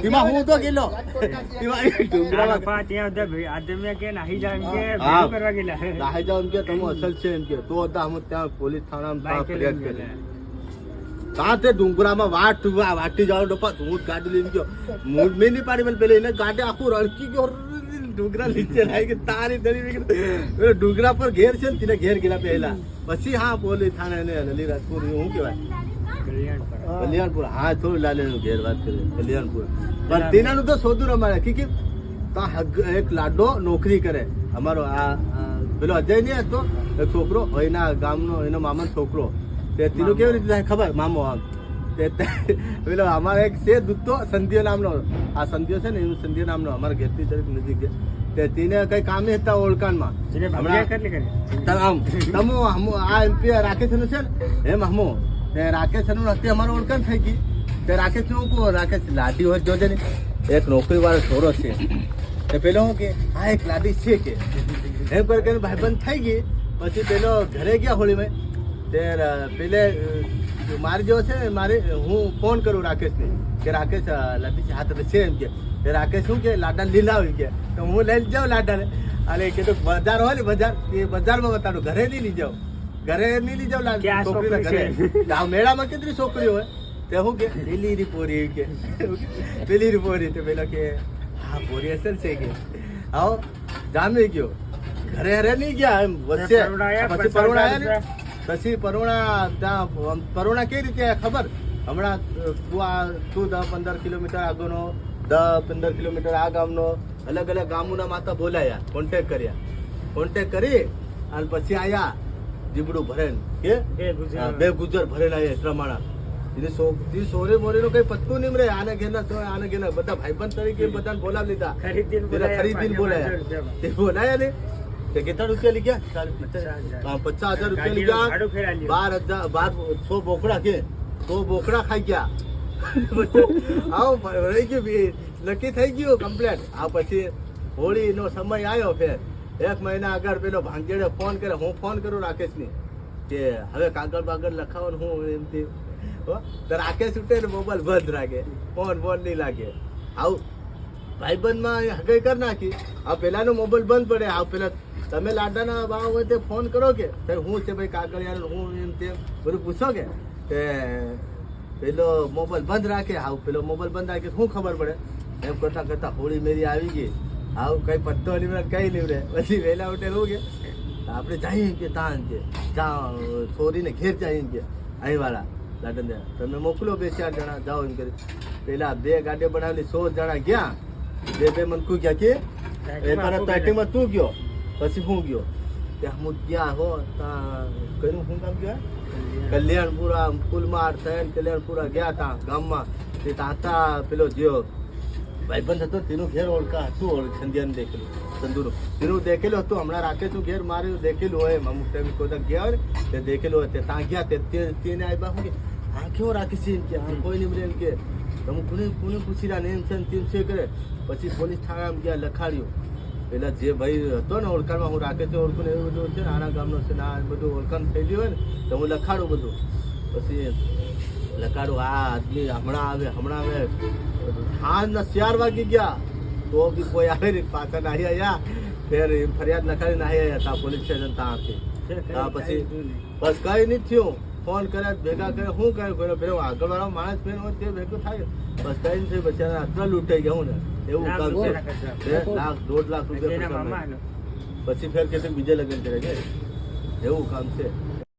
તેમાં હું તો ગયેલો નાહી જાવ એમ કે તમે અસલ છે એમ કે તો અમે ત્યાં પોલીસ થાણા ફરિયાદ કરી ત્યાં તે ડુંગરામાં વાટી જાવ ડપા હું ગાડી લઈને ગયો મેં નહીં પાડી મને પેલે એને ગાડી આખું રળકી ગયો ડુંગરા નીચે લાવી કે તારી ધરી ડુંગરા પર ઘેર છે ને તેને ઘેર ગયેલા પહેલા પછી હા પોલીસ થાણા ને અલીરાજપુર શું કહેવાય કલ્યાણપુર હા થોડું લાલેનું ઘેર વાત કરીએ કલ્યાણપુર પણ તેનાનું તો શોધું અમારે કે એક લાડો નોકરી કરે અમારો આ પેલો અજય નહીં હતો એક છોકરો એના ગામનો એનો મામાનો છોકરો તે તેનું કેવી રીતે થાય ખબર મામો આમ પેલો અમારે એક છે દૂધતો સંધ્યો નામનો આ સંધ્યો છે ને એનું સંધ્યો નામનો અમારા ઘેરથી નજીક તે તેને કઈ કામે હતા ઓળખાણમાં આ એમપી રાકેશ નું છે ને એમ હમો રાકેશ નું અત્યારે અમારું ઓળખાણ થઈ ગઈ તે રાકેશ નું કહું રાકેશ લાડી હોય જોજે ને એક નોકરી વાળો છોરો છે તે પેલો શું કે હા એક લાડી છે કે એમ કરીને ભાઈબંધ થઈ ગઈ પછી પેલો ઘરે ગયા હોળીમાં તે પેલે મારી જેવો છે મારે હું ફોન કરું રાકેશને કે રાકેશ લાડી છે હા તમે છે એમ કે રાકેશ શું કે લાડા લીલાવી કે તો હું લઈ જાઉં લાડાને અને કીધું બજાર હોય ને બજાર એ બજારમાં બતાડું ઘરે નહીં લઈ જાઉં ઘરે નહીં લઈ જાઉં છોકરીને ઘરે મેળામાં કેટલી છોકરીઓ હોય તે હું કે પેલી પોરી કે પેલી પોરી તો પેલો કે હા પોરી અસલ છે કે આવો જામી ગયો ઘરે હરે નહીં ગયા એમ વચ્ચે પછી પરુણા આવ્યા ને પછી પરુણા ત્યાં પરુણા કેવી રીતે ખબર હમણાં તું 10-15 કિલોમીટર આગળનો 10-15 કિલોમીટર આ ગામનો અલગ અલગ ગામોના માતા બોલાયા કોન્ટેક કરી અને પછી આયા જીબડું ભરેન કે બે ગુજર ભરેલા આવ્યા પ્રમાણા સોરે મોરે નો કઈ પત્તું નહીં રે આને ઘેરના બધા ભાઈબંધ તરીકે બધાને બોલાવી લીધા ખરીદીને બોલાયા તે બોલાયા ને તે કેટલા રૂપિયા લઈ ગયા 50,000 રૂપિયા લઈ ગયા 12,000 બોકડા કે 100 બોકડા ખાઈ ગયા આવો રહી ગયું નક્કી થઈ ગયું કમ્પ્લેટ આ પછી હોળી નો સમય આવ્યો ફેર 1 મહિના આગળ પેલો ભાંગેડે ફોન કરે હું ફોન કરું રાકેશની કે હવે કાગળ બાગળ લખાવાનું હું એમથી તો રાકેશ ઉઠે ને મોબાઈલ બંધ રાખે ફોન નહીં લાગે આવું ભાઈબંધમાં હગાઈ કરી નાખી આ પેલાનો મોબાઈલ બંધ પડે આ પેલા તમે લાડાના ભાવ હોય તે ફોન કરો કે હું છે ભાઈ કાગળ યાર હું એમ તેમ બધું પૂછો કે પેલો મોબાઈલ બંધ રાખે આવું પેલો મોબાઈલ બંધ રાખે શું ખબર પડે એમ કરતા હોળી મેરી આવી ગઈ આવું કઈ પત્તો નહીં કઈ નહીં રે પછી વહેલા ઉઠે એવું કે આપણે જઈએ કે ત્યાં કે છોરીને ઘેર જઈએ કે અહીં વાળા લાડન તમે મોકલો 2-4 જણા જાઓ એમ કરી પેલા 2 ગાડીઓ બનાવેલી 100 જણા ગયા 2 મનકુ ગયા કે પેકિંગમાં તું ગયો પછી હું ગયો ત્યાં હું ગયા હો કયું શું કામ ગયા કલ્યાણપુરા પુલમાર થઈને કલ્યાણપુરા ગયા હતા ગામમાં તે ત્યાં પેલો જે ભાઈબંધ હતો તેનું ઘેર ઓળખા હતું સંધ્યાને દેખેલું સંધુનું તેનું દેખેલું હતું હમણાં રાખેલું ઘેર મારે દેખેલું હોય અમુક ટાઈમ કોઈ ગયા હોય ને તે દેખેલું હોય તે ત્યાં ગયા તેને આવ્યા શું કે હા કેવો રાખી છે એમ કે હા કોઈ નહીં એમ કે તમે કોને પૂછી રહ્યા ને એમ છે તેમ છે કરે પછી પોલીસ થાણામાં ગયા લખાડ્યું પેલા જે ભાઈ હતો ને ઓળખાણમાં હું રાખે છે ઓળખું એવું બધું છે ને આના ગામનો છે ને આ બધું ઓળખાણ થયેલી હોય ને તો હું લખાડું બધું પછી લખાડું આ આદમી હમણાં આવે હાજના 4 વાગી ગયા તો બી કોઈ આવે ને પાછા નાહી આવ્યા ફેર ફરિયાદ લખાડી નાહી આવ્યા હતા પોલીસ સ્ટેશન ત્યાં પછી બસ કઈ નહીં થયું ફોન કર્યા ભેગા કર્યા શું કર્યું પેલો આગળ વાળો માણસ ફેર હોય તે ભેગું થાય બસ કઈ નથી બચારા આટલા લૂંટાઈ ગયા હું ને એવું કામ છે 1-1.5 લાખ રૂપિયા પછી ફેર કે બીજે લગ્ન કરે કે એવું કામ છે.